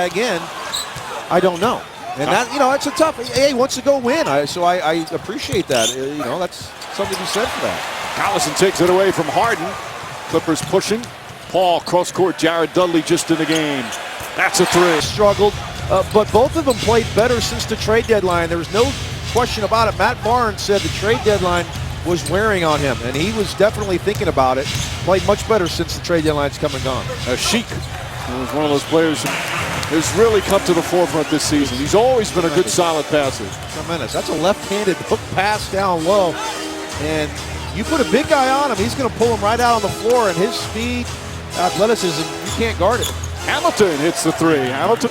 again, I don't know. And that, it's a tough. He wants to go win. So I appreciate that. That's something to be said for that. Collison takes it away from Harden. Clippers pushing. Paul cross court. Jared Dudley just in the game. That's a three. Struggled, but both of them played better since the trade deadline. There was no question about it. Matt Barnes said the trade deadline was wearing on him, and he was definitely thinking about it. Played much better since the trade deadline's come and gone. Sheik was one of those players who's really come to the forefront this season. He's always been a good, solid passer. Tremendous. That's a left-handed hook pass down low, and you put a big guy on him, he's going to pull him right out on the floor, and his speed, athleticism, you can't guard it. Hamilton hits the three. Hamilton.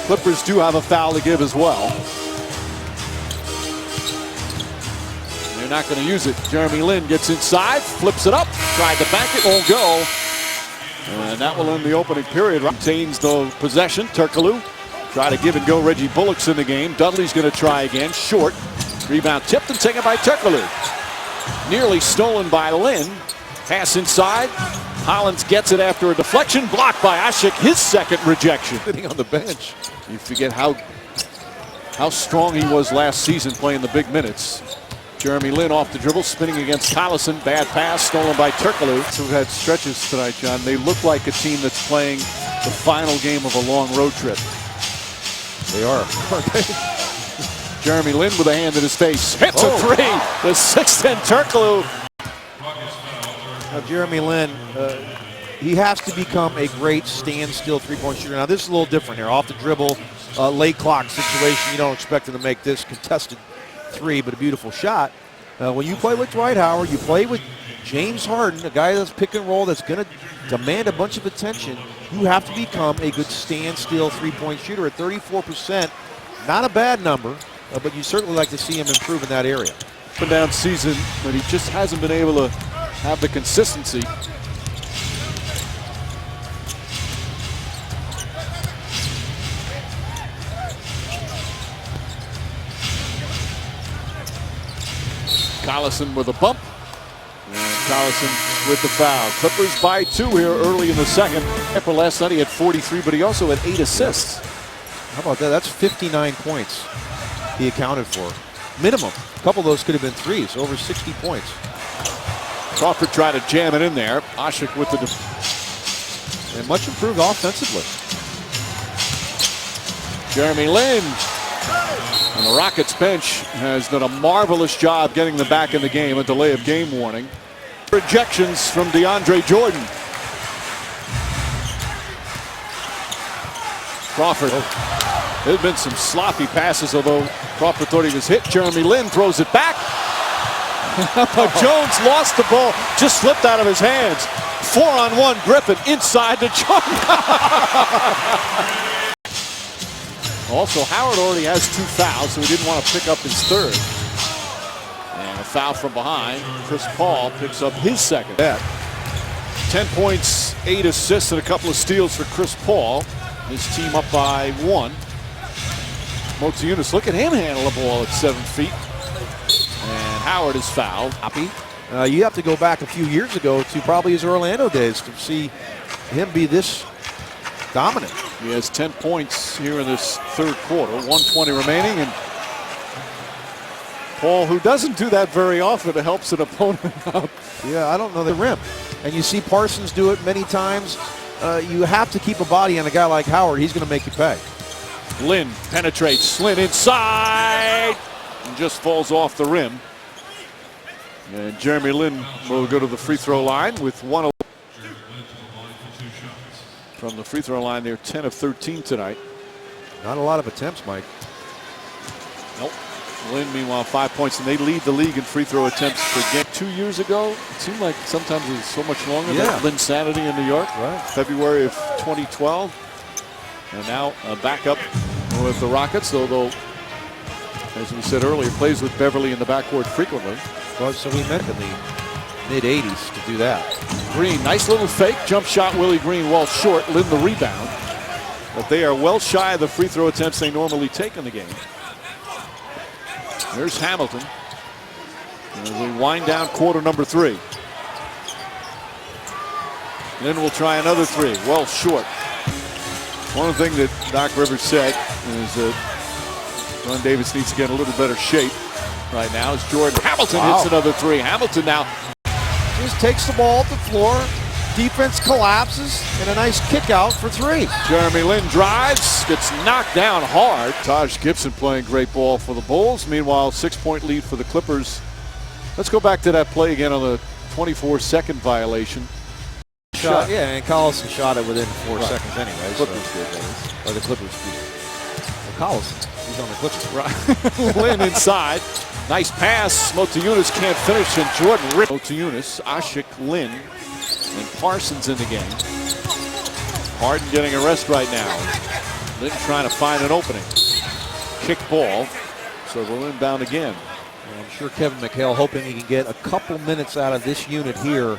Clippers do have a foul to give as well. They're not going to use it. Jeremy Lin gets inside, flips it up, tried to bank it, won't go. And that will end the opening period. Retains the possession. Turkoglu try to give and go. Reggie Bullock's in the game. Dudley's going to try again. Short. Rebound tipped and taken by Turkoglu. Nearly stolen by Lin. Pass inside. Hollins gets it after a deflection. Blocked by Asik. His second rejection. Sitting on the bench. You forget how strong he was last season playing the big minutes. Jeremy Lin off the dribble, spinning against Collison. Bad pass, stolen by Turkoglu. We've had stretches tonight, John. They look like a team that's playing the final game of a long road trip. They are. Jeremy Lin with a hand in his face. Hits a three. The 6'10" Turkoglu. Now, Jeremy Lin, he has to become a great standstill three-point shooter. Now, this is a little different here. Off the dribble, late clock situation. You don't expect him to make this contested three, but a beautiful shot. When you play with Dwight Howard, you play with James Harden, a guy that's pick and roll, that's going to demand a bunch of attention. You have to become a good standstill three-point shooter at 34%. Not a bad number, but you certainly like to see him improve in that area. Up and down season, but he just hasn't been able to have the consistency. Collison with a bump. And Collison with the foul. Clippers by 2 here early in the second. After last night he had 43, but he also had 8 assists. How about that? That's 59 points he accounted for. Minimum. A couple of those could have been threes. Over 60 points. Crawford tried to jam it in there. Asik with the and much improved offensively. Jeremy Lin. And the Rockets bench has done a marvelous job getting them back in the game. A delay of game warning. Rejections from DeAndre Jordan. Crawford. There's been some sloppy passes, although Crawford thought he was hit. Jeremy Lin throws it back. But Jones lost the ball. Just slipped out of his hands. 4-on-1 Griffin inside the Jordan. Also, Howard already has 2 fouls, so he didn't want to pick up his third. And a foul from behind. Chris Paul picks up his second. 10 points, 8 assists, and a couple of steals for Chris Paul. His team up by 1. Motiejunas, look at him handle the ball at 7 feet. And Howard is fouled. You have to go back a few years ago to probably his Orlando days to see him be this dominant. He has 10 points here in this third quarter. 1:20 remaining, and Paul, who doesn't do that very often, helps an opponent out. Yeah, I don't know the rim. And you see Parsons do it many times. You have to keep a body on a guy like Howard. He's going to make you pay. Lin penetrates. Lin inside. And just falls off the rim. And Jeremy Lin will go to the free throw line with 1. From the free throw line, they're 10 of 13 tonight. Not a lot of attempts, Mike. Nope. Lin, meanwhile, 5 points, and they lead the league in free throw attempts per game. 2 years ago, it seemed like sometimes it was so much longer. Yeah. Linsanity in New York, right? February of 2012. And now back up with the Rockets, although, as we said earlier, plays with Beverly in the backcourt frequently. Well, so we met in the mid-'80s to do that. Green, nice little fake. Jump shot, Willie Green, well short. Lin the rebound. But they are well shy of the free throw attempts they normally take in the game. There's Hamilton. As we wind down quarter number 3. Lin will try another 3. Well short. One of the things that Doc Rivers said is that Ron Davis needs to get a little better shape. Right now as Jordan Hamilton hits another three. Hamilton now Just takes the ball at the floor. Defense collapses, and a nice kick out for three. Jeremy Lin drives, gets knocked down hard. Taj Gibson playing great ball for the Bulls. Meanwhile, 6-point lead for the Clippers. Let's go back to that play again on the 24-second violation. Shot, yeah, and Collison shot it within 4 seconds anyway. Clippers did, that is. Or the Clippers did. Well, Collison, he's on the Clippers. Right. Lin inside. Nice pass. Motiejunas can't finish, and Jordan ripped. Motiejunas, Ashik, Lin, and Parsons in the game. Harden getting a rest right now. Lin trying to find an opening. Kick ball. So we'll inbound again. And I'm sure Kevin McHale hoping he can get a couple minutes out of this unit here.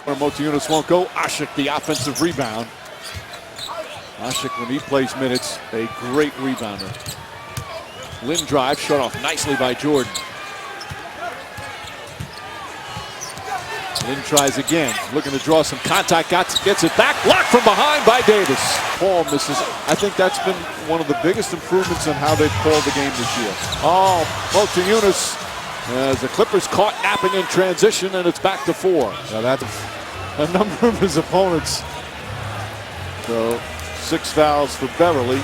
Where Motiejunas won't go. Ashik, the offensive rebound. Ashik, when he plays minutes, a great rebounder. Lin drive, shut off nicely by Jordan. Lin tries again, looking to draw some contact, gets it back, blocked from behind by Davis. Paul misses. I think that's been one of the biggest improvements in how they've called the game this year. Oh, Motiejunas, as the Clippers caught napping in transition, and it's back to 4. Now that's a number of his opponents. So 6 fouls for Beverly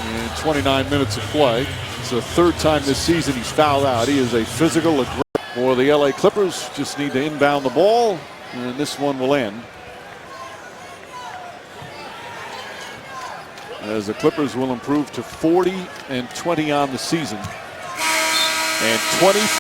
in 29 minutes of play. It's the 3rd time this season he's fouled out. He is a physical aggressor. For the LA Clippers, just need to inbound the ball, and this one will end. As the Clippers will improve to 40-20 on the season. And 20